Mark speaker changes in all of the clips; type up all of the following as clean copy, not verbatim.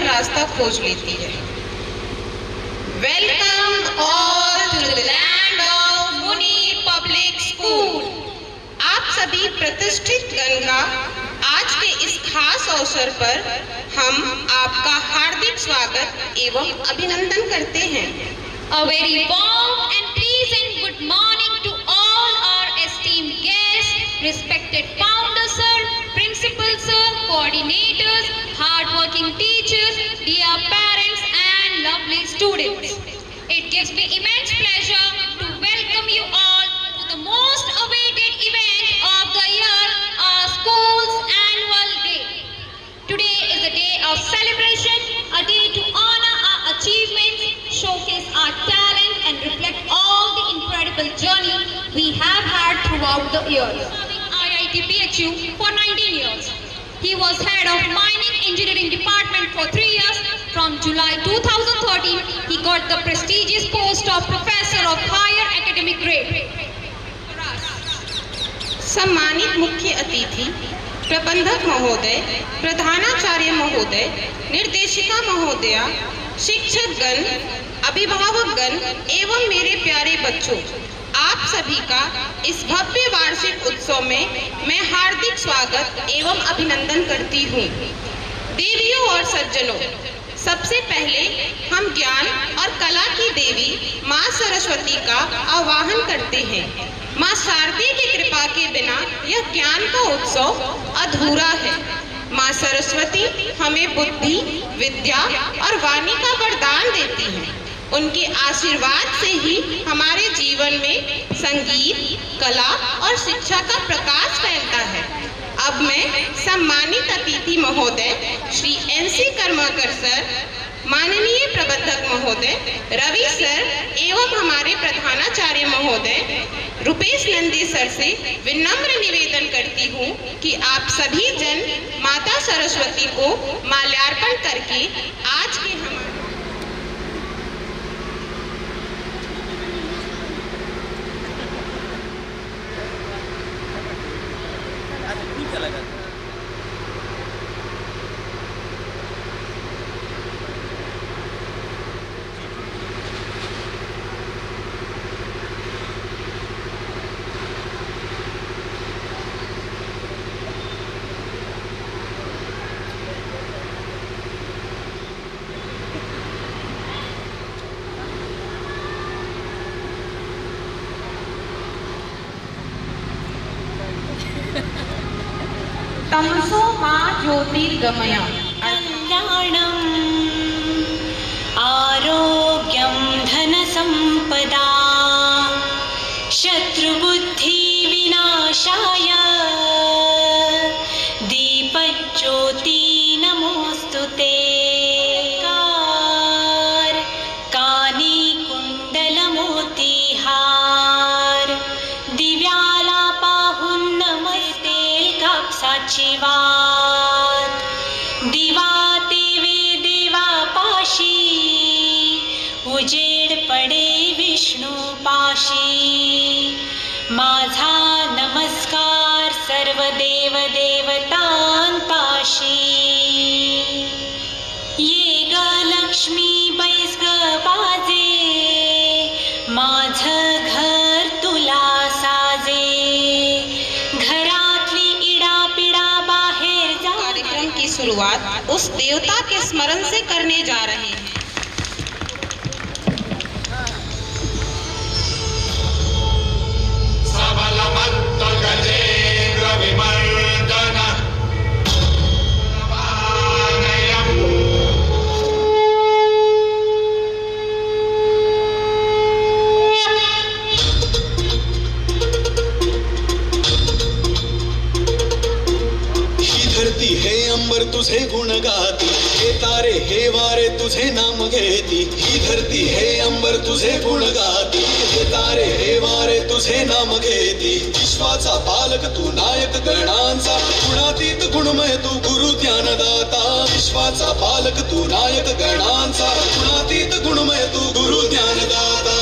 Speaker 1: रास्ता खोज लेती है। Welcome all to the land of Muni public school. आप सभी प्रतिष्ठित गण का आज के इस खास अवसर पर हम आपका हार्दिक स्वागत एवं अभिनंदन करते हैं।
Speaker 2: A very warm and pleasant good morning to all our esteemed guests, respected founder sir, principal sir, coordinators, hard-working teachers, dear parents and lovely students. It gives me immense pleasure to welcome you all to the most awaited event of the year, our school's annual day. Today is a day of celebration, a day to honor our achievements, showcase our talent and reflect all the incredible journey we have had throughout the years. Serving IIT PHU for 19 years. He was head of mining engineering department for 3 years. From July 2013, he got the prestigious post of professor of higher academic grade.
Speaker 1: सम्मानित मुख्य अतिथि, प्रबंधक महोदय, प्रधानाचार्य महोदय, निर्देशिका महोदया, शिक्षक गण, अभिभावक गण एवं मेरे प्यारे बच्चों, आप सभी का इस भव्य वार्षिक उत्सव में मैं हार्दिक स्वागत एवं अभिनंदन करती हूँ। देवियों और सज्जनों, सबसे पहले हम ज्ञान और कला की देवी माँ सरस्वती का आवाहन करते हैं। माँ शारदे की कृपा के बिना यह ज्ञान का उत्सव अधूरा है। माँ सरस्वती हमें बुद्धि, विद्या और वाणी का वरदान देती हैं। उनके आशीर्वाद से ही हमारे जीवन में संगीत, कला और शिक्षा का प्रकाश फैलता है। अब मैं सम्मानित अतिथि महोदय श्री NC कर्माकर सर, माननीय प्रबंधक महोदय रवि सर एवं हमारे प्रधानाचार्य महोदय रुपेश नंदी सर से विनम्र निवेदन करती हूँ कि आप सभी जन माता सरस्वती को माल्यार्पण करके आज के हमारे तमसो मा ज्योतिर्गमय
Speaker 3: कल्याणम् आरोग्यं धनसम्पदा शत्रुबुद्धि विनाशाय दीपज्योति नमोस्तुते कानी कुण्डलमोतिहार दिव्यालापाहुन्नमस्ते कापसाचीवात दिवा तेवे देवा पाशी उजेड पडे विष्णू पाशी माझा नमस्कार सर्व देव देवतांपाशी ये ग लक्ष्मी बैस ग बाजे माझं घर तुला साजे घरातली इडापिडा बाहेर जा।
Speaker 1: कार्यक्रम की शुरुआत उस देवता के स्मरण से करने जा रहे हैं।
Speaker 4: तुझे गुण गाती, हे तारे हे वारे तुझे नाम घेती। ही धरती हे अंबर तुझे गुण गाती, हे तारे हे वारे तुझे नाम घेती। विश्वाचा पालक तू नायक गणांचा, गुणातीत गुणमय तू गुरु ज्ञानदाता। विश्वाचा पालक तू नायक गणांचा, गुणातीत गुणमय तू गुरु ज्ञानदाता।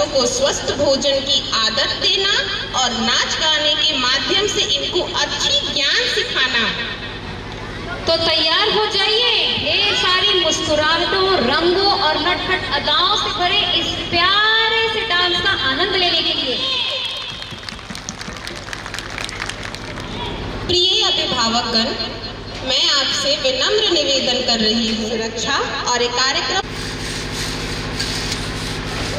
Speaker 1: बच्चों को स्वस्थ भोजन की आदत देना और नाच गाने के माध्यम से इनको अच्छी ज्ञान सिखाना।
Speaker 2: तो तैयार हो जाइए ढेर सारी मुस्कुराहटों, रंगों और नटखट अदाओं से भरे इस प्यारे से डांस का आनंद लेने के लिए।
Speaker 1: प्रिय अभिभावकगण, मैं आपसे विनम्र निवेदन कर रही हूँ, सुरक्षा और एक कार्यक्रम।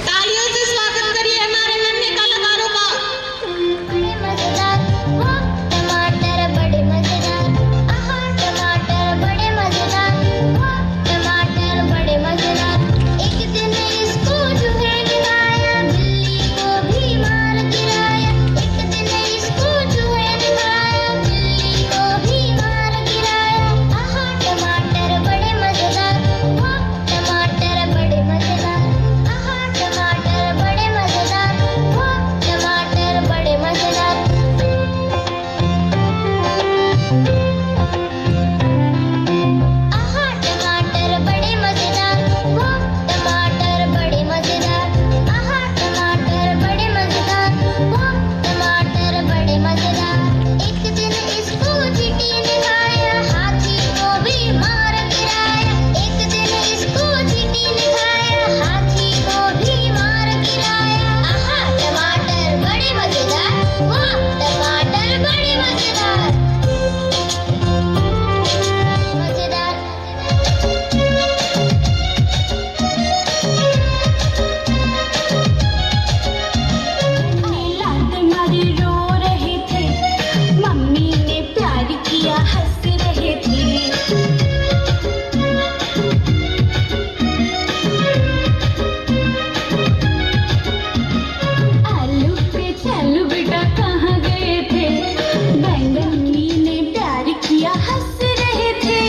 Speaker 1: तालियों से स्वागत करिए हमारे नन्हे कलाकारों का।
Speaker 5: टमाटर बड़े मजेदार, आहा टमाटर बड़े मजेदार, टमाटर बड़े मजेदार। एक दिन इसको चूहे ने खाया, बिल्ली को भी मार गिराया। एक दिन इसको चूहे ने खाया, बिल्ली को भी मार गिराया। आहा टमाटर बड़े मजेदार, टमाटर बड़े मजेदार, आहा टमाटर बड़े मजेदार, टमाटर बड़े मजेदार। आहा टमाटर बड़े मजेदार, टमाटर बड़े मजेदार, आहा टमाटर बड़े मजेदार, टमाटर बड़े मजेदार। एक दिन इसको चींटी ने खाया, हाथी को भी मार गिराया। एक दिन इसको चींटी ने खाया, हाथी को भी मार गिराया। आहा टमाटर बड़े मजेदार, टमाटर बड़े मजेदार, मजेदार। लात मारी रो रहे थे, मम्मी ने प्यार किया हंस रहे थे। आलू पे चलो बेटा कहाँ गए थे, बैंगनी ने प्यार किया हंस रहे थे।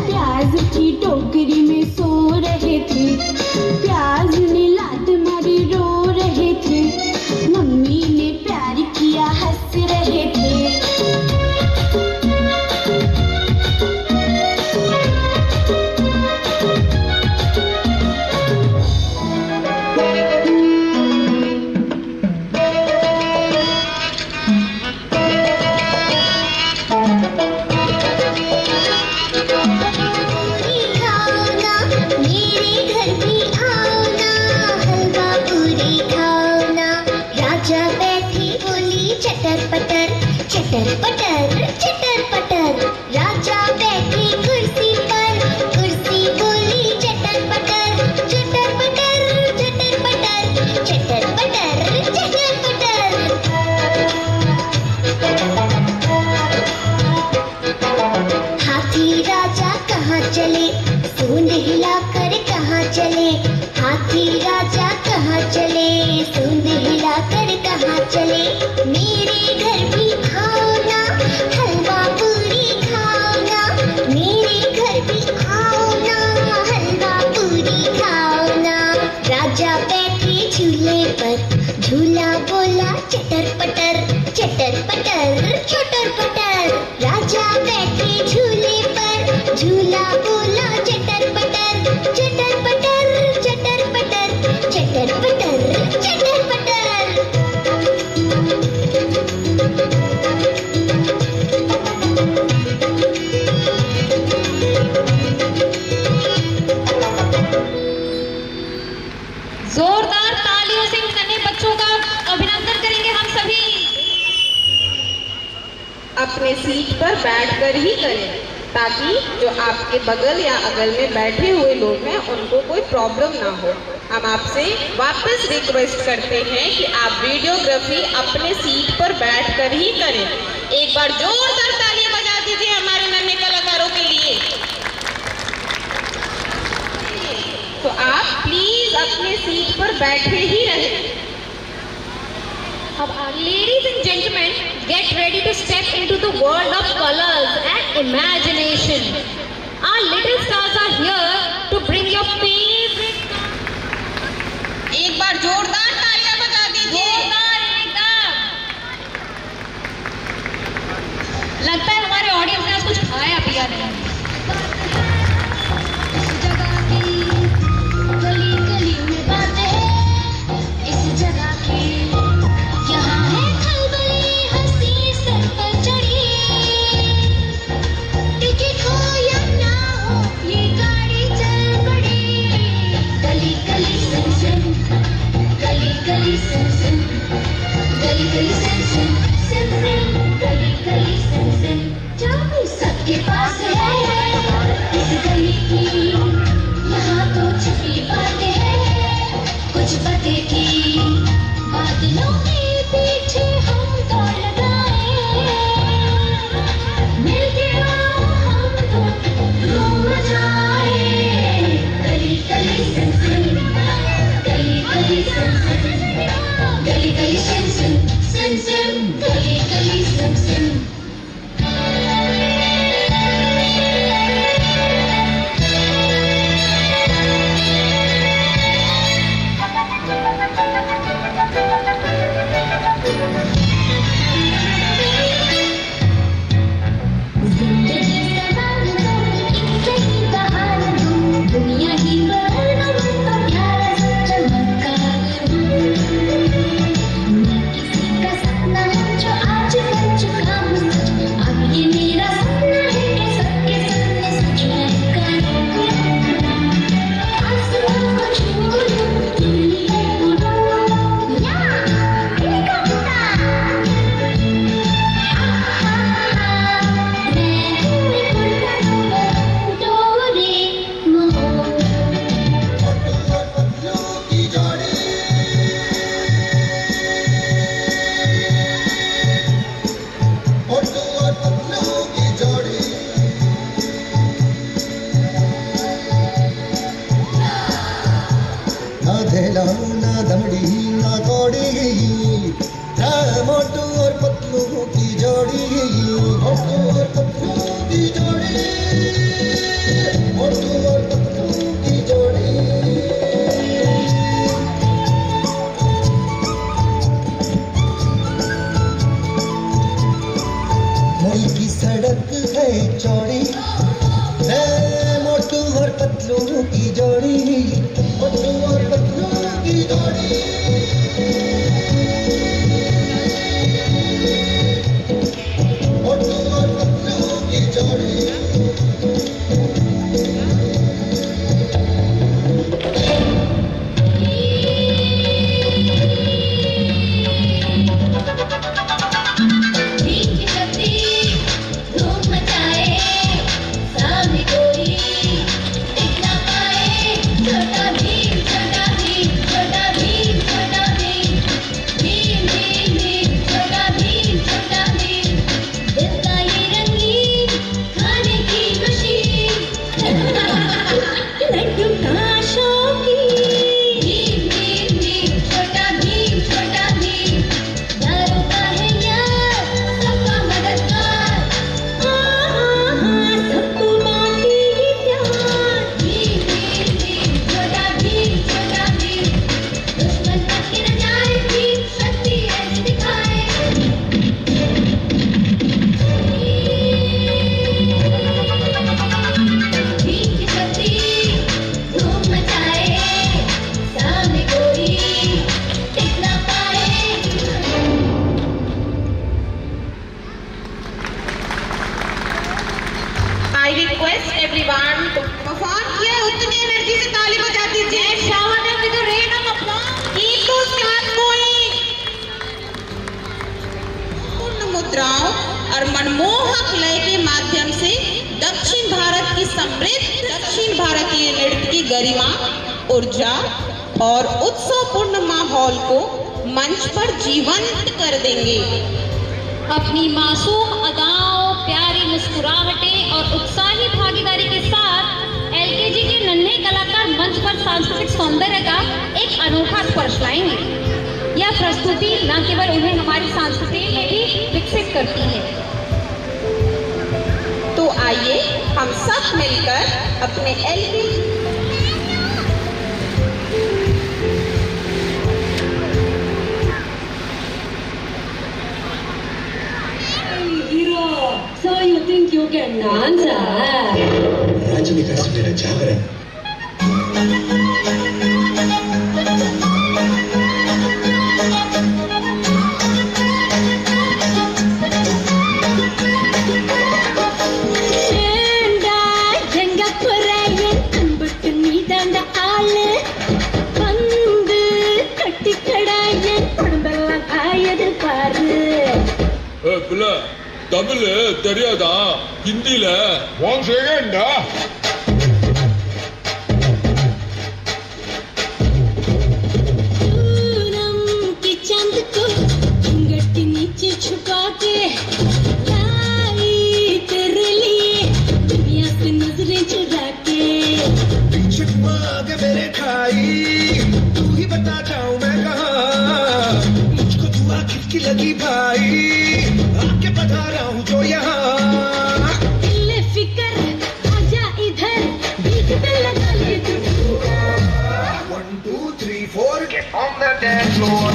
Speaker 5: प्याज की टोकरी में सो रहे थे, प्याज ने लात मारी रो रहे थे, मम्मी ने प्यार किया हंस रहे थे। खाओ ना, मेरे घर भी आओ ना, हलवा पूरी खाओ ना। राजा बैठी बोली चटर पटर, चटर पटर, चटर पटर। राजा बैठी कुर्सी पर, कुर्सी बोली चटर पटर, चटर पटर, चटर पटर, चटर पटर, चटर पटर। हाथी राजा कहाँ चले, सूंड हिलाकर कहाँ चले। हाथी राजा कहाँ चले, सूंड हिलाकर कहाँ चले। मेरे घर भी आओ ना, हलवा पूरी खाओ ना। मेरे घर भी आओ ना, हलवा पूरी खाओ ना। राजा बैठे झूले पर, झूला बोला चटर पटर, चटर पटर, चटर पटर। राजा बैठे झूले पर, झूला बोला चटर पटर, चटर पटर, चटर पटर, चटर पटर, चटर पटर।
Speaker 2: जोरदार तालियों से इन नन्हे बच्चों का अभिनंदन करेंगे हम सभी।
Speaker 1: अपने सीट पर बैठकर ही करें, ताकि जो आपके बगल या अगल में बैठे हुए लोग हैं उनको कोई प्रॉब्लम ना हो। हम आपसे वापस रिक्वेस्ट करते हैं कि आप वीडियोग्राफी अपने सीट पर बैठकर ही करें। एक बार जोरदार तालियां बजा दीजिए हमारे नन्हे कलाकारों के लिए। तो आप प्लीज अपने सीट पर बैठे ही रहें।
Speaker 2: अब ladies and gentlemen, get ready to step into the world of colors and imagination. Our little stars are here to bring your favorite.
Speaker 1: एक बार जोरदार तालियां बजा दीजिए।
Speaker 2: जोरदार एकदम। लगता है हमारे ऑडियंस ने आज कुछ खाया दिया नहीं।
Speaker 5: गली गली में बातें इस जगह की, यहाँ है खलबली हंसी सर पर चढ़ी। टिकट हो या ना हो ये गाड़ी चल पड़ी। गली गली सन सन, गली गली सन सन, गली गली सन सन, सन सन, गली गली सन सन। चाबी सबके पास है इस गली की, यहाँ तो छुपी बातें हैं कुछ पते की। बादलों के पीछे हम दौड़ लगाए, मिलके आओ हम तो घूम जाए। गली गली सन सन, गली गली सन सन, गली गली सन सन, सन सन, गली गली सन सन। जिंदगी सवाल दो, एक सही बहार दो, दुनिया ही बदल दो तो प्यारा सा चमत्कार दो। मैं किसी का सपना हूँ जो आज बन चुका हूँ सच, अब ये मेरा सपना है कि सबके सामने सच मैं करूँ। आसमां को छू लूं, दिल्ली है उड़ूं, या हेलीकॉप्टर। मैं हूँ एक डोरेमोन।
Speaker 6: ना धेला ना दमड़ी ना कौड़ी, ना मोटू और पतलू की जोड़ी। मोटू और पतलू की जोड़ी, मोटू और पतलू की जोड़ी। मुई की सड़क है चौड़ी, है मोटू और पतलू की जोड़ी। मोटू और पतलू की जोड़ी। मोटू और पतलू की जोड़ी।
Speaker 5: भीख करती धूम मचाए, सामने कोई टिक ना पाए। छोटा भीम, छोटा भीम, छोटा भीम, छोटा भीम, भीम भीम भीम, छोटा भीम, छोटा भीम। दिल का ये रंगीन खाने की मशीन, लड्डू का शौकीन। भीम भीम भीम, छोटा भीम, छोटा भीम। यारों का है यार, सबका मददगार। सबको बांटे ये प्यार। भीम भीम भीम, छोटा भीम, छोटा भीम। दुश्मन तक गिर जाए, भीम शक्ति ऐसी दिखाए। भीम की शक्ति धूम मचाए, सामने कोई टिक ना पाए।
Speaker 1: I request everyone to perform. ये उतनी एनर्जी से ताली बजा दीजिए।
Speaker 2: Shower them with a rain of applause.
Speaker 1: Keep those claps going. पूर्ण मुद्राओं और मनमोहक लय के माध्यम से दक्षिण भारत की समृद्ध दक्षिण भारतीय नृत्य की गरिमा, ऊर्जा और उत्सवपूर्ण माहौल को मंच पर जीवंत कर देंगे।
Speaker 2: अपनी मासूम अदाओं, प्यारी मुस्कुराहटें और उत्साही भागीदारी के साथ एलकेजी के नन्हे कलाकार मंच पर सांस्कृतिक सौंदर्य का एक अनोखा स्पर्श लाएंगे। यह प्रस्तुति न केवल उन्हें हमारी संस्कृति में भी विकसित करती है।
Speaker 1: तो आइए हम सब मिलकर अपने LKG
Speaker 7: So you think you
Speaker 3: ನಾನ್ಸಾ
Speaker 6: ರಾಜನಿ ಕಳಿಸಿದ ಜಾಗರ
Speaker 7: தமிழ் தெரியாதா? ஹிந்தில ஒன் செகண்டா.
Speaker 4: लगी भाई आके बता रहा हूँ जो यहाँ
Speaker 5: फिकर आजा इधर बीच पे लगा ले
Speaker 4: 1 2 3 4 get on the dance floor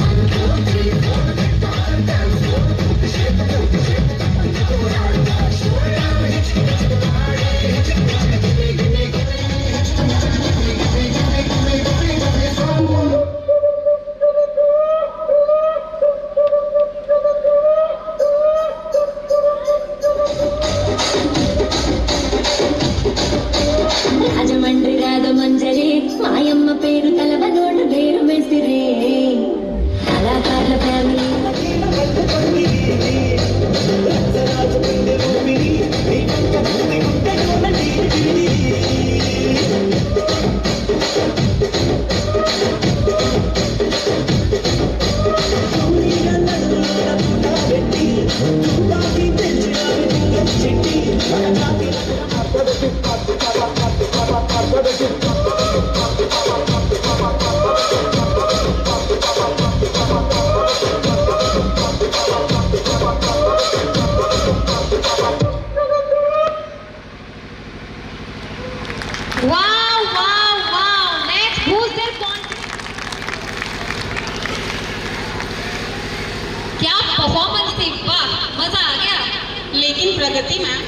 Speaker 1: लेकिन प्रगति मैम,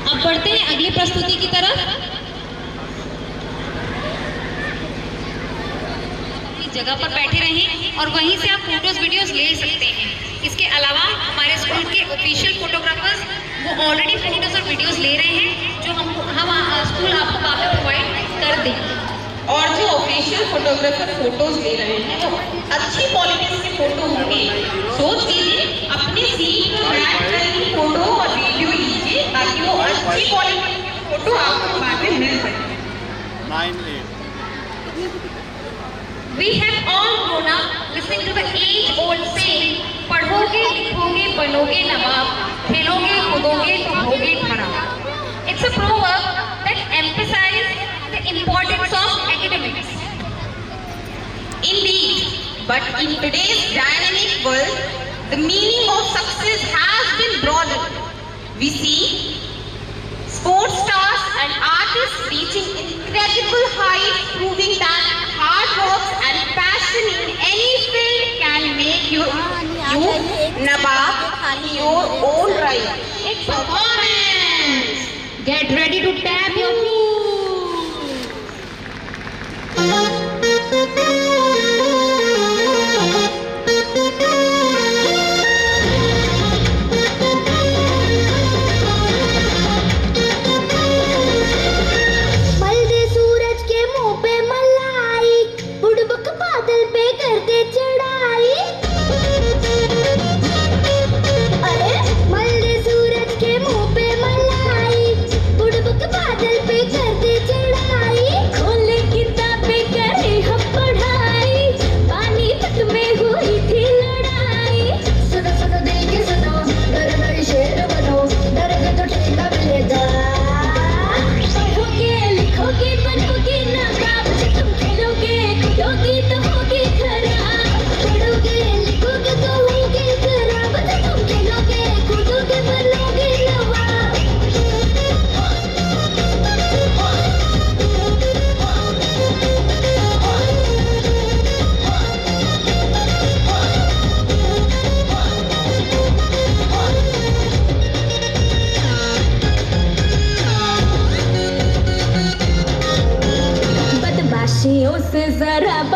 Speaker 2: अब बढ़ते हैं अगली प्रस्तुति की तरफ। जगह पर बैठे रहें और वहीं से आप फोटोज वीडियोस ले सकते हैं। इसके अलावा हमारे स्कूल के ऑफिशियल फोटोग्राफर्स वो ऑलरेडी फोटोज और वीडियोस ले रहे हैं जो हम स्कूल आपको बाद में प्रोवाइड कर देंगे।
Speaker 1: और जो ऑफिशियल फोटोग्राफर फोटोज ले रहे हैं वो अच्छी क्वालिटी के फोटो होंगे। सोच लीजिए अपनी सीट पर बैठ कर ही फोटो और वीडियो लीजिए ताकि वो अच्छी क्वालिटी की फोटो आपको बाद में मिल सके।
Speaker 2: We have all grown up listening to the age-old saying, पढ़ोगे लिखोगे बनोगे नवाब, खेलोगे कूदोगे तो होगे खराब. It's a proverb that emphasizes the importance of academics.
Speaker 1: Indeed, but in today's dynamic world, the meaning of success has been broadened. We see sports stars and artists reaching incredible heights, proving that hard work and passion in any field can make you Nabab in your own right. It's performance.
Speaker 2: Get ready to tap your feet.
Speaker 5: खेलोगे तो होगे खराब, पढ़ोगे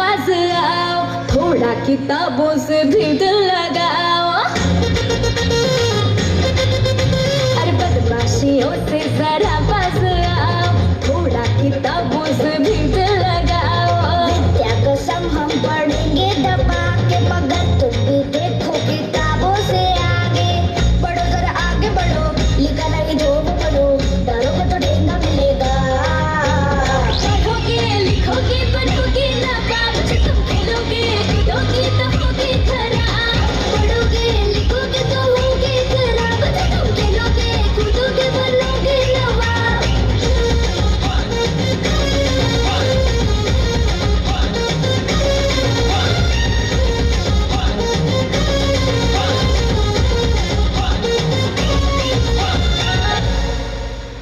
Speaker 8: पास आओ, थोड़ा किताबों से भी दिल लगाओ। अरे बदमाशियों से जरा पास आओ, थोड़ा किताबों से भी दिल लगाओ।
Speaker 5: विद्या कसम हम पढ़ेंगे दबा के, मगर तुम भी देखो किताबों से आगे बढ़ो, जरा आगे बढ़ो, लिखा नहीं जो वो पढ़ो, डरोगे तो ठेंगा मिलेगा।
Speaker 8: पढ़ोगे लिखोगे बनोगे नवाब, तुम खेलोगे कूदोगे तो होगे खराब।
Speaker 5: पढ़ोगे लिखोगे तो होगे खराब, तुम खेलोगे कूदोगे बनोगे नवाब।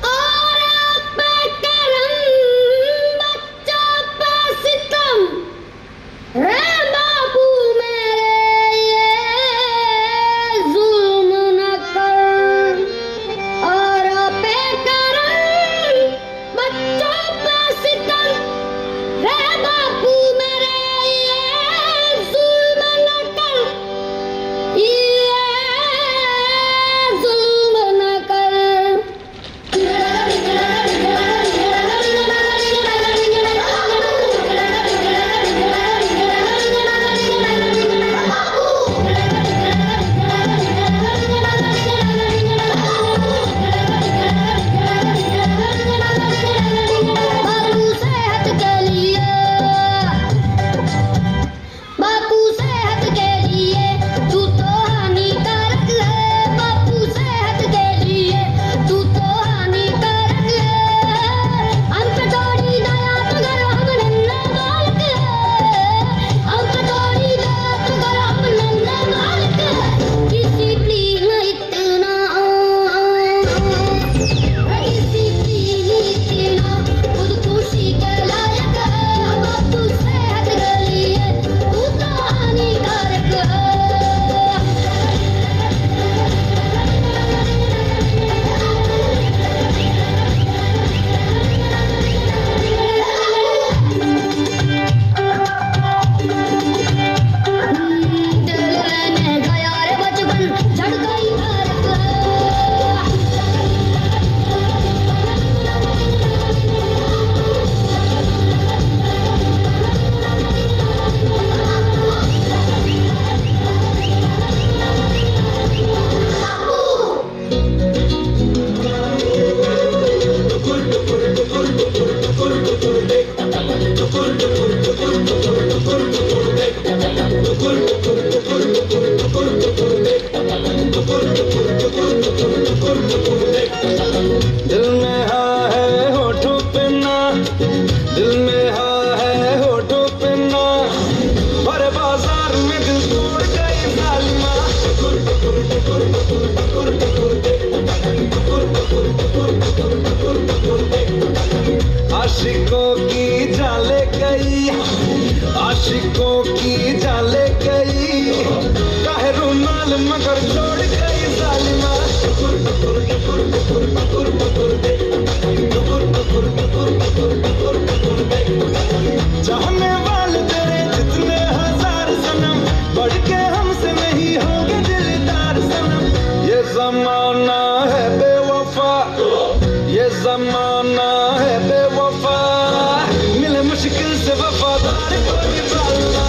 Speaker 5: और आप पे करम, बच्चों पे सितम, रे बाबू मेरे ये जुल्म न कर। और आप पे करम, बच्चों पे सितम, रे बाबू मेरे ये जुल्म न कर, ये जुल्म न कर। बापू सेहत के लिए, बापू सेहत के लिए तू तो हानिकारक है। बापू सेहत के लिए तू तो हानिकारक है। हम पे थोड़ी दया तो करो, हम नन्हा बालक है। हम पे थोड़ी दया तो करो, हम नन्हा बालक है। डिसिप्लिन इतना, डिसिप्लिन इतना खुदकुशी के लायक है। बापू सेहत के लिए तू तो हानिकारक है। दिल लेने गया रे बचपन, झड़ गई भारत।
Speaker 4: दिल में हाँ है होठों पे ना, दिल में हाँ है होठों पे ना, पर बाजार में दिल तोड़ गई जालिमा। आशिकों की जाले गई, आशिकों की जाले गई, काहे रुमाल मगर छोड़ गई जालिमा। चाहने वाले तेरे जितने हजार सनम, बढ़ के हमसे नहीं होंगे दिलदार सनम। ये जमाना है बेवफा, ये जमाना है बेवफा, मिले मुश्किल से वफादार कोई बाला।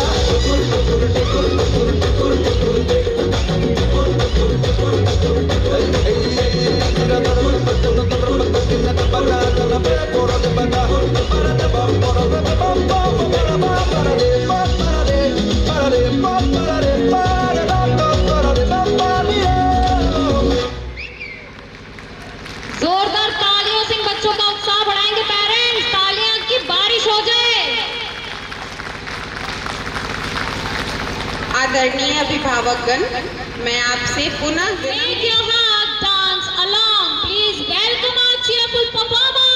Speaker 2: जोरदार तालियों से बच्चों का उत्साह बढ़ाएंगे पेरेंट्स, तालियां की बारिश हो जाए।
Speaker 1: आदरणीय अभिभावकगण, मैं आपसे पुनः
Speaker 2: Wave your hand, dance along. Please welcome our cheerful performer.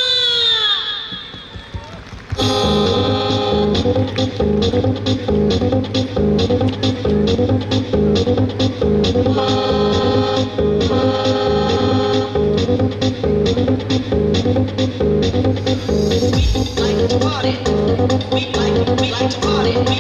Speaker 9: We like to party.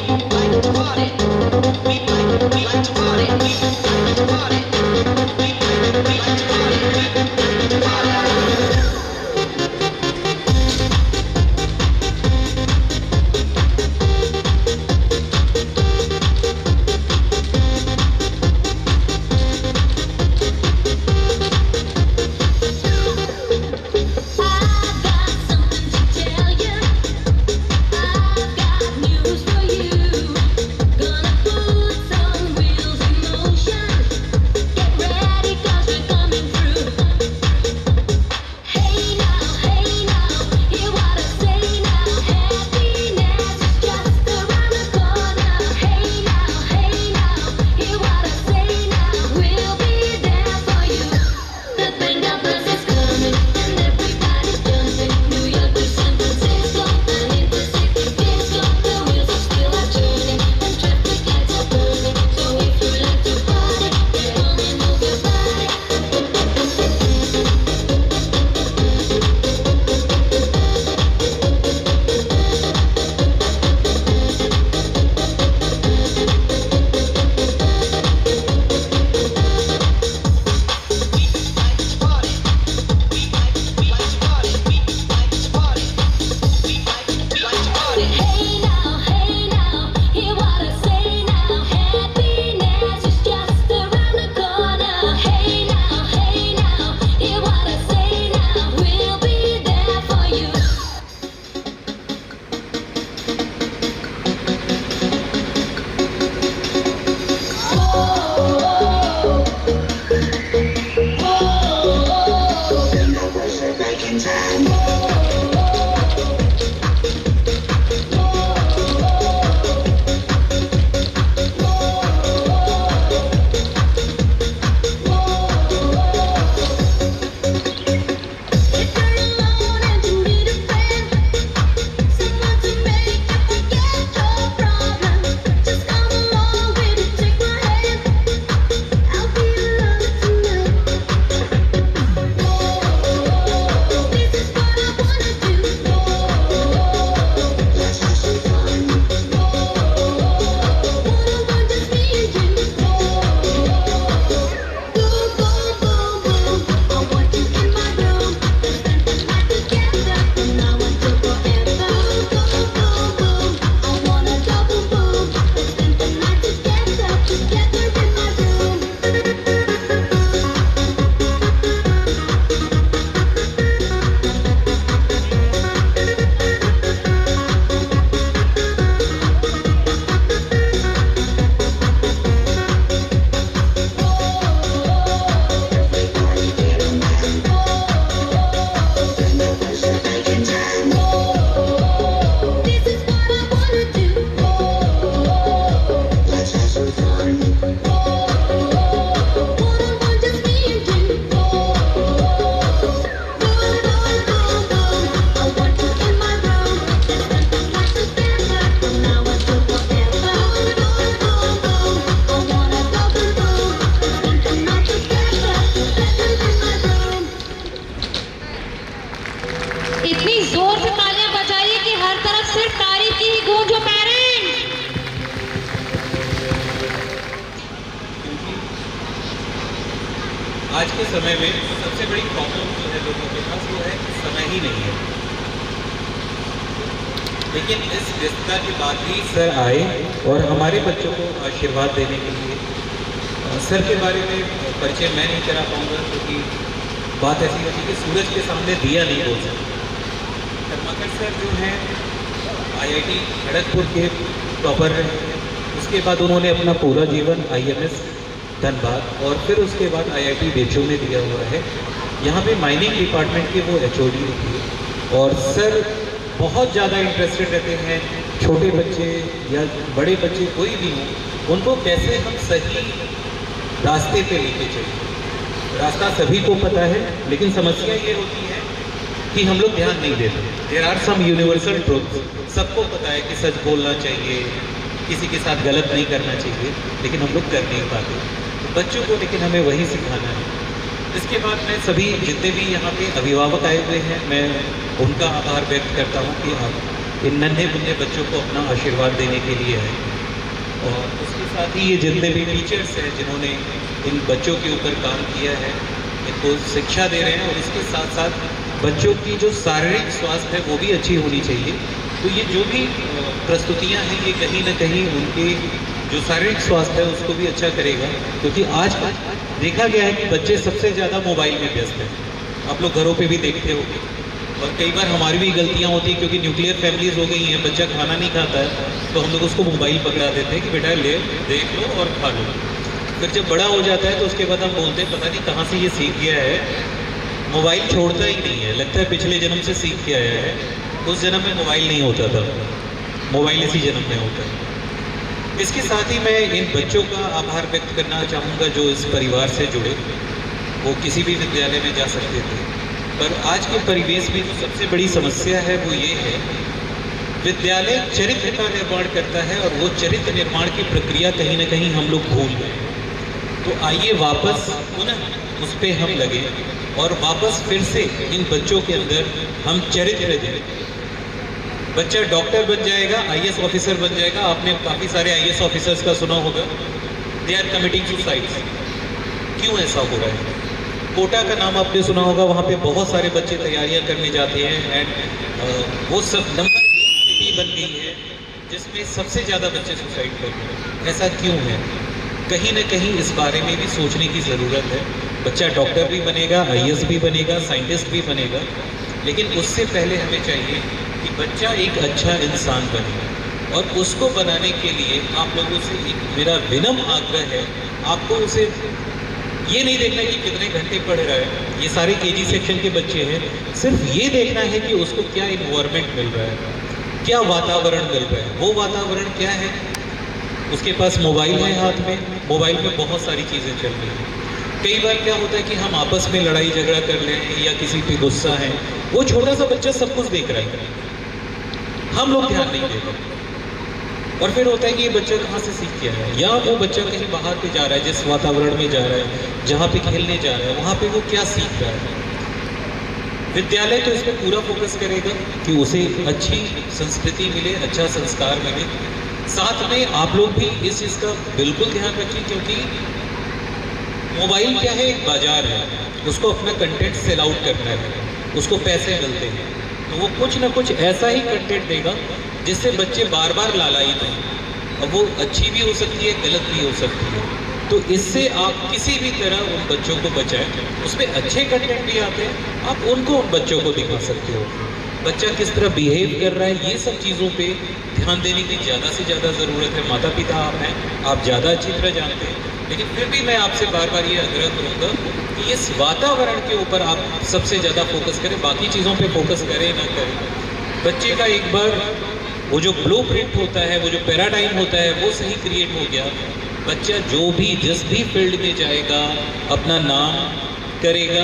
Speaker 9: आज के समय में सबसे बड़ी प्रॉब्लम जो है लोगों के पास वो है समय ही नहीं है। लेकिन इस व्यस्तता के बाद भी सर आए और हमारे बच्चों को आशीर्वाद देने के लिए सर के बारे में परिचय मैं नहीं करा पाऊँगा क्योंकि बात ऐसी होती है कि सूरज के सामने दिया नहीं बोल सकते। कर्माकर सर जो हैं IIT खड़गपुर के टॉपर रहे हैं, उसके बाद उन्होंने अपना पूरा जीवन IMS धनबाद और फिर उसके बाद IIT बेचू में दिया हुआ है। यहाँ पे माइनिंग डिपार्टमेंट के वो HOD थे और सर बहुत ज़्यादा इंटरेस्टेड रहते हैं छोटे बच्चे या बड़े बच्चे कोई भी हों, उनको कैसे हम सही रास्ते पे लेके चलें। रास्ता सभी को पता है लेकिन समस्या ये होती है कि हम लोग ध्यान नहीं देते। There are some universal truths, सबको पता है कि सच बोलना चाहिए, किसी के साथ गलत नहीं करना चाहिए, लेकिन हम लोग कर नहीं पाते बच्चों को, लेकिन हमें वही सिखाना है। इसके बाद मैं सभी जितने भी यहाँ पे अभिभावक आए हुए हैं, मैं उनका आभार व्यक्त करता हूँ कि आप इन नन्हे मुन्ने बच्चों को अपना आशीर्वाद देने के लिए आए। और उसके साथ ही ये जितने भी टीचर्स हैं जिन्होंने इन बच्चों के ऊपर काम किया है, इनको शिक्षा दे रहे हैं, और इसके साथ साथ बच्चों की जो शारीरिक स्वास्थ्य है वो भी अच्छी होनी चाहिए। तो ये जो भी प्रस्तुतियाँ हैं ये कहीं ना कहीं उनके जो शारीरिक स्वास्थ्य है उसको भी अच्छा करेगा, क्योंकि आज देखा गया है कि बच्चे सबसे ज़्यादा मोबाइल में व्यस्त हैं। आप लोग घरों पे भी देखते हो, और कई बार हमारी भी गलतियाँ होती हैं, क्योंकि न्यूक्लियर फैमिलीज हो गई हैं, बच्चा खाना नहीं खाता है तो हम लोग उसको मोबाइल पकड़ा देते हैं कि बेटा ले देख लो और खा लो। फिर जब बड़ा हो जाता है तो उसके बाद हम बोलते हैं पता नहीं कहाँ से ये सीख गया है, मोबाइल छोड़ता ही नहीं है, लगता है पिछले जन्म से सीख के आया है, उस जन्म में मोबाइल नहीं होता था, मोबाइल इसी जन्म में होता है। इसके साथ ही मैं इन बच्चों का आभार व्यक्त करना चाहूँगा जो इस परिवार से जुड़े। वो किसी भी विद्यालय में जा सकते थे, पर आज के परिवेश में जो सबसे बड़ी समस्या है वो ये है, विद्यालय चरित्र का निर्माण करता है और वो चरित्र निर्माण की प्रक्रिया कहीं ना कहीं हम लोग भूल गए। तो आइए वापस पुनः उस पर हम लगे और वापस फिर से इन बच्चों के अंदर हम चरित्र दें। बच्चा डॉक्टर बन जाएगा, आईएएस ऑफिसर बन जाएगा। आपने काफ़ी सारे आईएएस ऑफिसर्स का सुना होगा, दे आर कमिटिंग सुसाइड्स। क्यों ऐसा हो रहा है? कोटा का नाम आपने सुना होगा, वहाँ पे बहुत सारे बच्चे तैयारियाँ करने जाते हैं एंड वो सब नंबर 1 सिटी बन गई है जिसमें सबसे ज़्यादा बच्चे सुसाइड कर रहे हैं। ऐसा क्यों है? कहीं ना कहीं इस बारे में भी सोचने की ज़रूरत है। बच्चा डॉक्टर भी बनेगा, आईएएस भी बनेगा, साइंटिस्ट भी बनेगा, लेकिन उससे पहले हमें चाहिए कि बच्चा एक अच्छा इंसान बने, और उसको बनाने के लिए आप लोगों से एक मेरा विनम्र आग्रह है, आपको उसे ये नहीं देखना कि कितने घंटे पढ़ रहा है, ये सारे केजी सेक्शन के बच्चे हैं, सिर्फ ये देखना है कि उसको क्या इन्वायरमेंट मिल रहा है, क्या वातावरण मिल रहा है। वो वातावरण क्या है? उसके पास मोबाइल है हाथ में, मोबाइल में बहुत सारी चीज़ें चल रही हैं। कई बार क्या होता है कि हम आपस में लड़ाई झगड़ा कर लें या किसी पे गुस्सा है, वो छोटा सा बच्चा सब कुछ देख रहा है, हम लोग ध्यान नहीं देते, और फिर होता है कि ये बच्चा कहाँ से सीख के आया है, या वो बच्चा कहीं बाहर पे जा रहा है, जिस वातावरण में जा रहा है, जहाँ पे खेलने जा रहा है, वहाँ पे वो क्या सीख रहा है। विद्यालय तो इस पर पूरा फोकस करेगा कि उसे अच्छी संस्कृति मिले, अच्छा संस्कार मिले। साथ में आप लोग भी इस चीज़ का बिल्कुल ध्यान रखिए, क्योंकि मोबाइल क्या है, एक बाजार है, उसको अपना कंटेंट सेल आउट करना है, उसको पैसे मिलते हैं, तो वो कुछ ना कुछ ऐसा ही कंटेंट देगा जिससे बच्चे बार बार लालायित हैं, और वो अच्छी भी हो सकती है, गलत भी हो सकती है। तो इससे आप किसी भी तरह उन बच्चों को बचाएं। उसमें अच्छे कंटेंट भी आते हैं, आप उनको उन बच्चों को दिखा सकते हो। बच्चा किस तरह बिहेव कर रहा है, ये सब चीज़ों पे ध्यान देने की ज़्यादा से ज़्यादा ज़रूरत है। माता पिता आप हैं, आप ज़्यादा अच्छी तरह जानते हैं, लेकिन फिर भी मैं आपसे बार बार ये आग्रह करूँगा कि इस वातावरण के ऊपर आप सबसे ज़्यादा फोकस करें, बाकी चीज़ों पे फोकस करें ना करें। बच्चे का एक बार वो जो ब्लूप्रिंट होता है, वो जो पैराडाइम होता है, वो सही क्रिएट हो गया, बच्चा जो भी जिस भी फील्ड में जाएगा अपना नाम करेगा,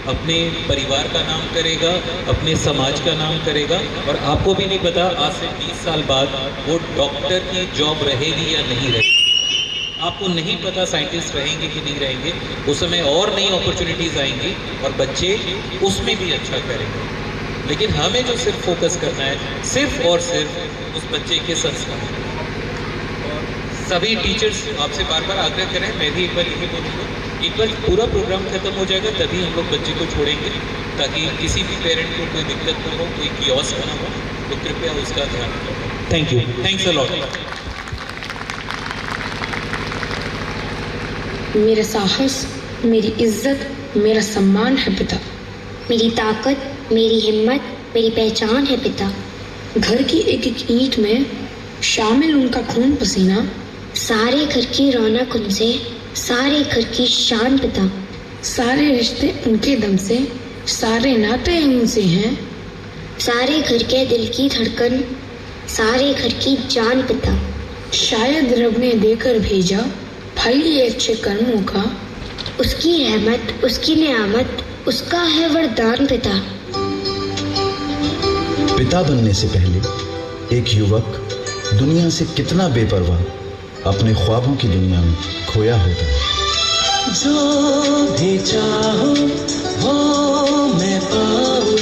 Speaker 9: अपने परिवार का नाम करेगा, अपने समाज का नाम करेगा। और आपको भी नहीं पता आज से 20 साल बाद वो डॉक्टर की जॉब रहेगी या नहीं रहेगी, आपको नहीं पता साइंटिस्ट रहेंगे कि नहीं रहेंगे। उस समय और नई अपॉर्चुनिटीज़ आएंगी और बच्चे उसमें भी अच्छा करेंगे। लेकिन हमें जो सिर्फ फोकस करना है सिर्फ और सिर्फ उस बच्चे के संस्कार। सभी टीचर्स आपसे बार बार आग्रह करें, मैं भी एक बार यही बोलूँगा, एक बार पूरा प्रोग्राम खत्म हो जाएगा तभी हम लोग बच्चे को छोड़ेंगे, ताकि किसी भी पेरेंट को कोई दिक्कत ना हो, कोई कियोस्क ना हो, तो कृपया उसका ध्यान रखें। Thank you, thanks a lot.
Speaker 10: मेरा साहस, मेरी इज्जत, मेरा सम्मान है पिता।
Speaker 5: मेरी ताकत, मेरी हिम्मत, मेरी पहचान है पिता।
Speaker 10: घर की एक एक ईंट में शामिल उनका खून पसीना,
Speaker 5: सारे घर की रौनक उनसे, सारे घर की शान पिता।
Speaker 10: सारे रिश्ते उनके दम से, सारे नाते उनसे हैं।
Speaker 5: सारे घर के दिल की धड़कन, सारे घर की जान पिता।
Speaker 10: शायद रब ने देकर भेजा फल ये अच्छे कर्मों का।
Speaker 5: उसकी रहमत, उसकी नियामत, उसका है वरदान पिता।
Speaker 11: पिता बनने से पहले एक युवक दुनिया से कितना बेपरवाह अपने ख्वाबों की दुनिया में खोया होता है।
Speaker 3: जो भी चाहो वो मैं पाऊं,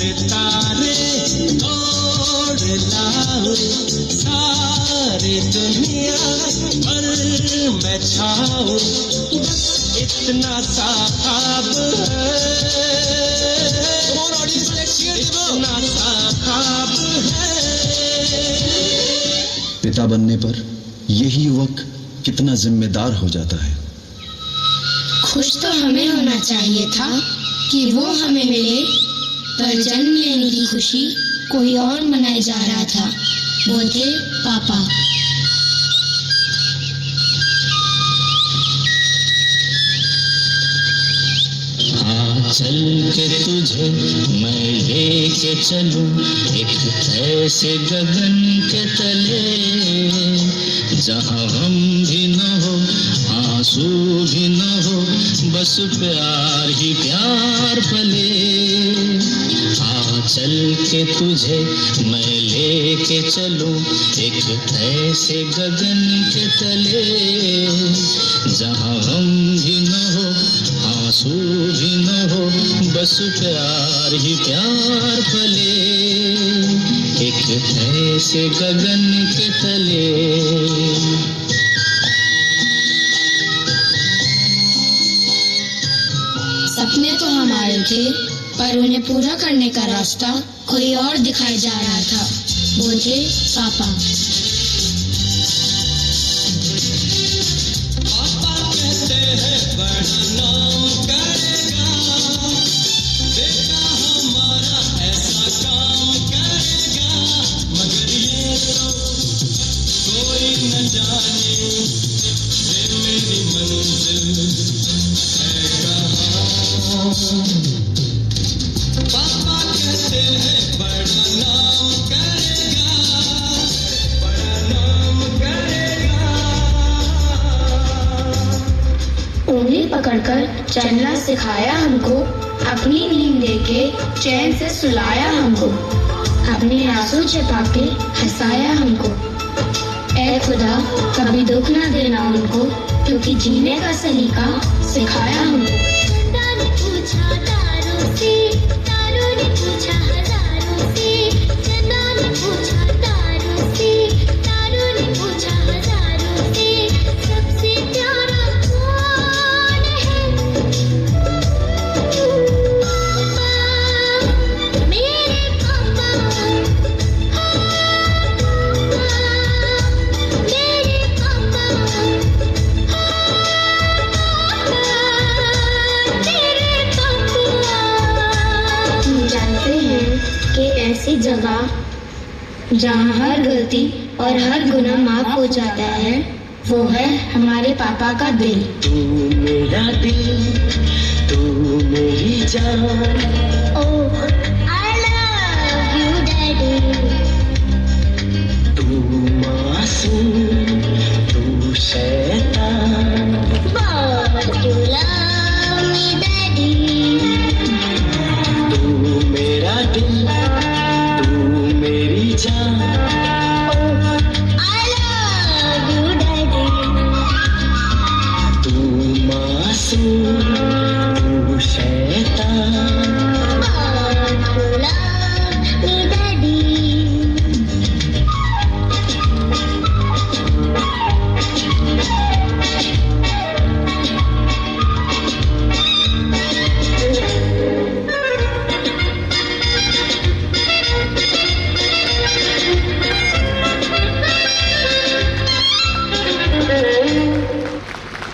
Speaker 4: तारे तोड़ लाओ, सारे दुनिया पर मैं छाऊं, बस इतना सा ख्वाब है, इतना सा ख्वाब है।
Speaker 11: पिता बनने पर यही युवक कितना जिम्मेदार हो जाता है।
Speaker 10: खुश तो हमें होना चाहिए था कि वो हमें मिले, पर जन्म लेने की खुशी कोई और मनाई जा रहा था। वो थे पापा।
Speaker 12: चल के तुझे मैं लेके चलूं एक ऐसे गगन के तले, जहां हम भी न हो आंसू भी न हो, बस प्यार ही प्यार पले। चल के तुझे मैं लेके चलूं एक ऐसे गगन के तले, जहां हम भी न हो आंसू भी न हो, बस प्यार ही प्यार पले, एक ऐसे गगन के तले।
Speaker 10: सपने तो हमारे थे, पर उन्हें पूरा करने का रास्ता कोई और दिखाई जा रहा था। वो थे पापा।
Speaker 4: पापा कहते हैं बड़ा नाम करेगा, बेटा हमारा ऐसा काम करेगा, मगर ये तो कोई न जाने ये मेरी मंजिल है कहाँ। पापा कहते हैं बड़ा नाम करेगा, बड़ा नाम करेगा।
Speaker 10: उंगली पकड़कर चलना सिखाया हमको, अपनी नींद देके चैन से सुलाया हमको, अपने आंसू छिपा के हंसाया हमको। ऐ खुदा कभी दुख ना देना उनको, क्योंकि जीने का सलीका सिखाया हमको।
Speaker 5: पूछा तारों से, तारों ने पूछा हजारों से, चंदा ने पूछा तारों से, तारों ने पूछा हजारों से, सबसे प्यारा कौन है? पापा, मेरे पापा, मेरे पापा,
Speaker 10: हम जानते हैं कि ऐसी जगह जहाँ हर गलती और हर गुनाह माफ हो जाता है, वो है हमारे पापा का दिल।
Speaker 12: तू मेरा दिल, तू मेरी जान,
Speaker 5: Oh, I love you, Daddy.
Speaker 12: तू मासूम, तू शैतान,
Speaker 5: But you love me, Daddy.
Speaker 12: तू मेरा दिल, तू मेरी जान,
Speaker 5: I love you, Daddy.
Speaker 12: तू मासूम, तू शैतान,
Speaker 5: But you love me, Daddy.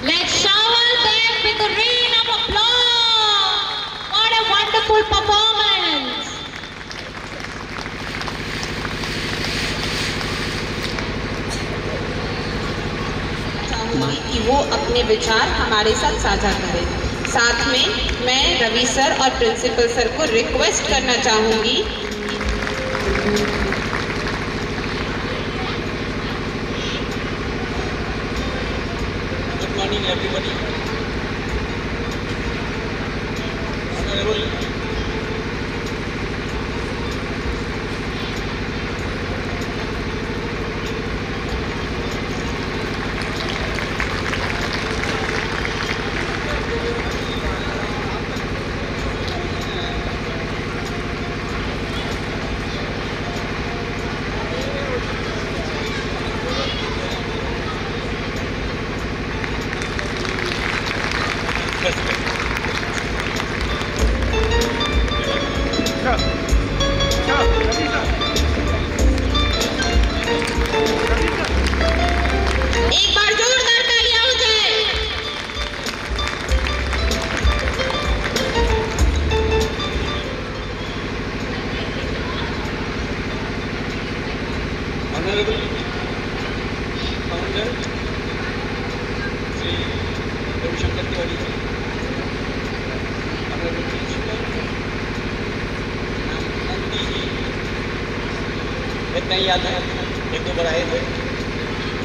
Speaker 2: Let's shower them with a rain of applause. What a wonderful performance.
Speaker 1: चाहूंगी कि वो अपने विचार हमारे साथ साझा करें। साथ में मैं रवि सर और प्रिंसिपल सर को रिक्वेस्ट करना चाहूंगी
Speaker 9: Good morning, everybody.
Speaker 13: नहीं याद है, एक दो बार आए थे।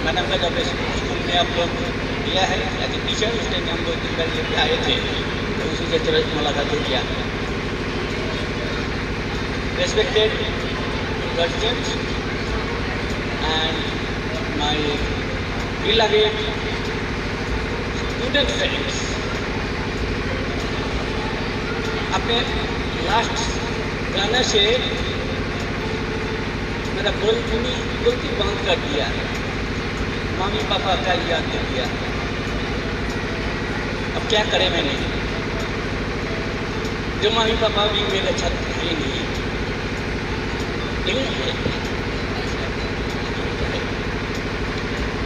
Speaker 13: मैडम का जब स्कूल में आप लोग किया है एज ए टीचर, उस टाइम हम 2-3 बार लेके आए थे, तो उसी से चलो मुलाकात किया। Respected guardians and my beloved student friends, अपने लास्ट गाना से मेरा बोलती बंद कर दिया, मम्मी पापा का याद कर दिया। अब क्या करें मैंने, जो मम्मी पापा भी मेरे छत ही नहीं,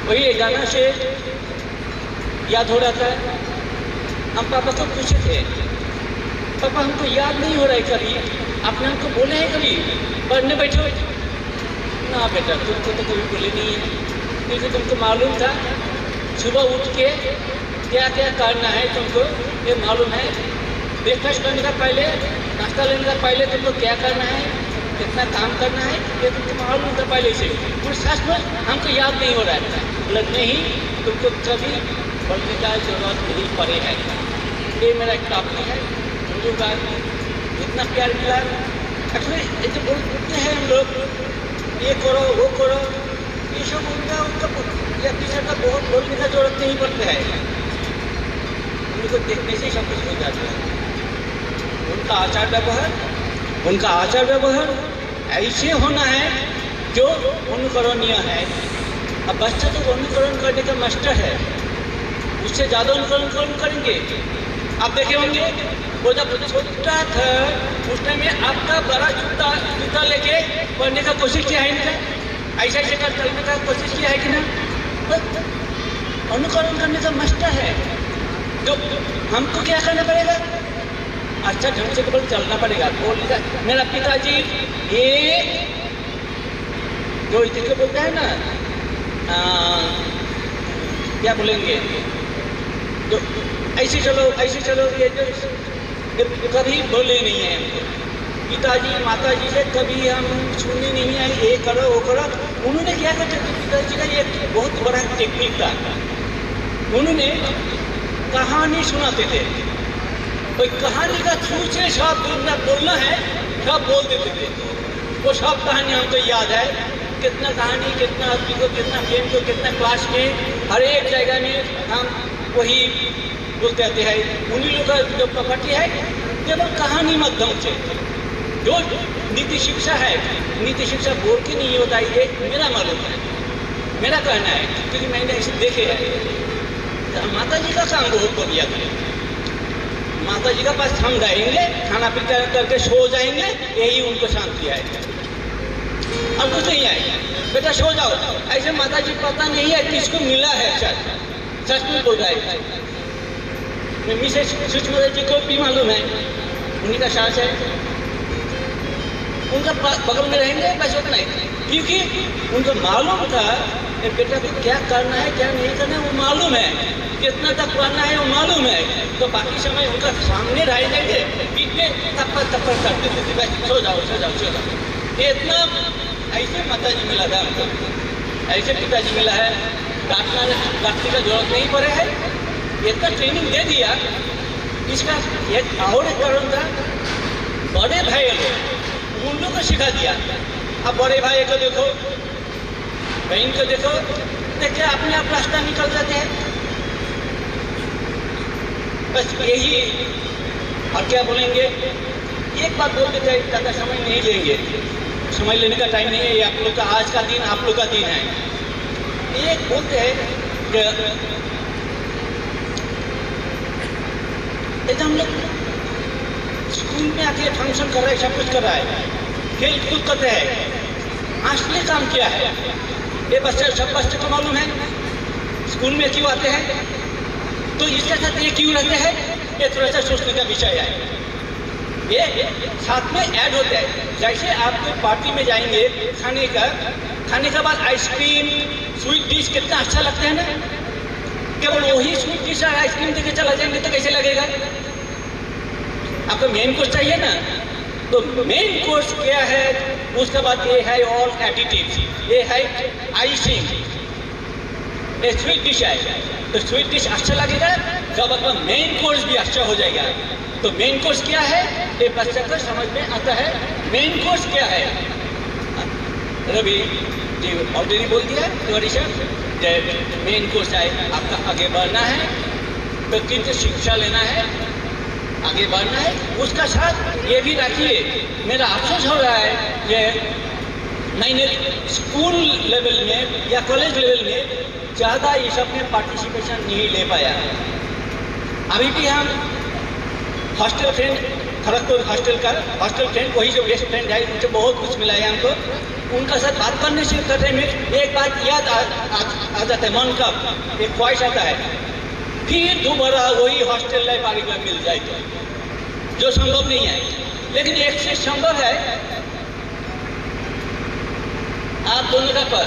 Speaker 13: वही गाना से याद हो रहा था। हम पापा को पूछे थे, पापा हमको याद नहीं हो रहा है कभी, आपने हमको बोले हैं कभी पढ़ने बैठो? ना बेटा, तुमको तो कभी बोले नहीं है, क्योंकि तुमको मालूम था सुबह उठ के क्या क्या करना है, तुमको ये मालूम है। ब्रेकफास्ट करने का पहले, नाश्ता लेने का पहले तुमको क्या करना है, कितना काम करना है, ये तुमको मालूम था पहले से। और सच में हमको याद नहीं हो रहा है। बोला नहीं, तुमको कभी पढ़ने का जरूरत नहीं पड़े है। ये मेरा एक टॉपिक है, उर्दू का इतना प्यार मिला। एक्चुअली ये जो बोलते हैं हम लोग, ये करो वो करो, ये सब उनका या टीचर का बहुत बोलने का जरूरत नहीं पड़ता है, उनको देखने से सब कुछ हो जाता है। उनका आचार व्यवहार ऐसे होना है जो अनुकरणीय है। अब बच्चा तो अनुकरण करने का मास्टर है, उससे ज़्यादा अनुकरण करेंगे। आप देखे होंगे वो जब छोटा था उस टाइम में आपका बड़ा जूता लेके पढ़ने का कोशिश किया है इनका, ऐसा कर चलने का कोशिश किया है कि ना? अनुकरण करने का मास्टर है। तो हमको क्या करना पड़ेगा? अच्छा ढंग से केवल चलना पड़ेगा, बोलने का। मेरा पिताजी ये जो इसको बोलते हैं ना, क्या बोलेंगे, जो ऐसे चलो ये जो कभी बोले नहीं है हमको। पिताजी माताजी से कभी हम सुने नहीं है ये करो वो करो। उन्होंने क्या करते थे, पिताजी का ये बहुत बड़ा टेक्निक था, उन्होंने कहानी सुनाते थे। कोई कहानी का थ्रू से सब बोलना है, सब बोल देते थे। वो सब कहानी हमको याद है, कितना कहानी, कितना आदमी को, कितना गेम को, कितना क्लास में, हर एक जगह में हम वही बोलते आते हैं। उन्हीं लोग का जो प्रॉपर्टी है केवल कहानी माध्यम से। जो नीति शिक्षा है, नीति शिक्षा बोल के नहीं होता है, ये मेरा मालूम है, मेरा कहना है, क्योंकि मैंने ऐसे देखे है। माता जी का काम बहुत बढ़िया था। माता जी का पास हम रहेंगे, खाना पीना करके सो जाएंगे, यही उनको शांति है। अब कुछ नहीं है, बेटा सो जाओ। ऐसे माता जी पता नहीं है किसको मिला है, सच में बोल रहा है। मिसेस सुषमा जी को भी मालूम है, उन्हीं का सास है, उनका बगल में रहेंगे, बस उतना ही। क्योंकि उनको मालूम था बेटा को क्या करना है क्या नहीं करना है, वो मालूम है, कितना तक पढ़ना है वो मालूम है। तो बाकी समय उनका सामने रह जाएंगे, बीच में थप्पड़ कर देते थे, बस सो जाओ। ये इतना ऐसे माता जी मिला था हमको, ऐसे पिताजी मिला है, डांटने का जरूरत नहीं पड़े है। इतना ट्रेनिंग दे दिया। इसका एक और एक कारण था, बड़े भाई लोग उन लोग को सिखा दिया। अब बड़े भाई को देखो, बहन को देखो, देखिए अपने आप रास्ता निकल जाते हैं, बस यही। और क्या बोलेंगे, एक बात बोल देते हैं, ज़्यादा समय नहीं लेंगे, समय लेने का टाइम नहीं है। ये आप लोग का आज का दिन, आप लोग का दिन है। एक बोलते हैं कि हम लोग स्कूल में आके फंक्शन कर रहे हैं, सब कुछ कर रहा है, खेल कूद करते हैं, असली काम क्या है ये सब बच्चे को मालूम है। स्कूल में क्यों आते हैं, तो इसके साथ ये क्यों रहते हैं, ये थोड़ा सा सोचने का विषय है। ये साथ में ऐड होता है। जैसे आप कोई पार्टी में जाएंगे खाने का बाद आइसक्रीम, स्वीट डिश कितना अच्छा लगता है ना, केवल वही स्वीट डिश और आइसक्रीम देके चला जाएंगे तो कैसे लगेगा? आपको मेन कोर्स चाहिए ना, तो मेन कोर्स क्या है, उसके बाद ये है ऑल एडिटिव्स, ये है आइसिंग, ये स्वीट डिश है। तो स्वीट डिश अच्छा लगेगा जब आपका मेन कोर्स भी अच्छा हो जाएगा। तो मेन कोर्स क्या है ये बच्चा को समझ में आता है। मेन कोर्स क्या है रवि जी ऑलरेडी बोल दिया तिवारी साहब। मेन कोर्स है आपका आगे बढ़ना है, प्रकृति शिक्षा लेना है, आगे बढ़ना है। उसका साथ ये भी रखिए, मेरा अफसोस हो रहा है कि मैंने स्कूल लेवल में या कॉलेज लेवल में ज़्यादा ये सब में पार्टिसिपेशन नहीं ले पाया। अभी भी हम hostel friend, Kharagpur hostel friend, वही जो बेस्ट फ्रेंड है, उनसे बहुत कुछ मिला है हमको। उनका साथ बात करने से करने में एक बात याद आ जाता है, मन का एक ख्वाहिश आता है, फिर दोबारा वही हॉस्टल लाइफ आगे मिल जाए तो, जो संभव नहीं है। लेकिन एक चीज संभव है, आप दोनों का पर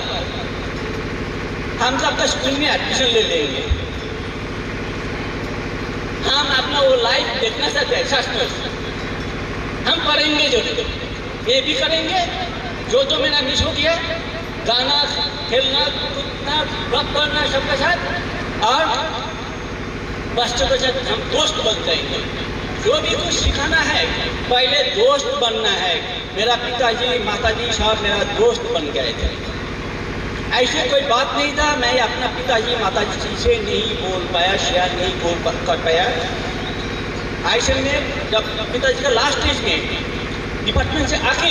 Speaker 13: हम सबका स्कूल में एडमिशन ले लेंगे। हम अपना वो लाइफ देखना चाहते हैं, सचमुच हम पढ़ेंगे, जो ये भी करेंगे जो मेरा मिस हो गया, गाना, खेलना, कूदना, गप करना सबके साथ, और बच्चों के साथ हम दोस्त बन जाएंगे। जो भी कुछ सिखाना है पहले दोस्त बनना है। मेरा पिताजी माताजी सब मेरा दोस्त बन गए थे। ऐसे कोई बात नहीं था मैं अपना पिताजी माताजी से नहीं बोल पाया, शेयर नहीं कर पाया। ऐसे में जब पिताजी का लास्ट स्टेज में डिपार्टमेंट से आके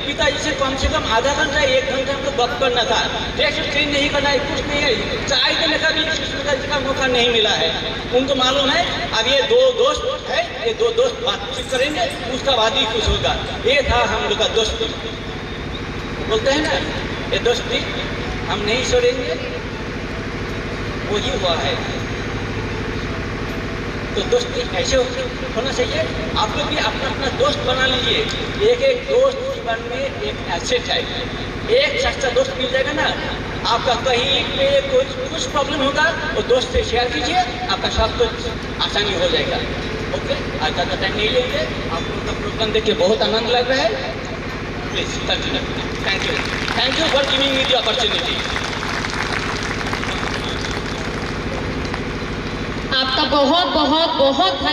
Speaker 13: पिताजी से कम आधा घंटा 1 घंटा हमको गप करना था। जैसे ट्रेन नहीं करना है, कुछ नहीं है, चाय देने का भी पिताजी का मौका नहीं मिला है। उनको मालूम है अब ये 2 दोस्त है, ये 2 दोस्त बातचीत करेंगे, उसका बाद ही कुछ होगा। ये था हम लोग का दोस्ती। बोलते हैं ना ये दोस्ती हम नहीं छोड़ेंगे, वही हुआ है। तो दोस्ती ऐसे होना चाहिए। आप लोग भी अपना अपना दोस्त बना लीजिए। एक दोस्त जीवन में एक एसेट है। एक सच्चा दोस्त मिल जाएगा ना, आपका कहीं पे कुछ प्रॉब्लम होगा वो दोस्त से शेयर कीजिए, आपका सब कुछ आसानी हो जाएगा। ओके, आज ज़्यादा टाइम नहीं लेंगे। आप लोग का प्रोग्राम देख के बहुत आनंद लग रहा है। Please continue. Thank you for giving me the opportunity.
Speaker 2: आपका बहुत बहुत बहुत धन्यवाद।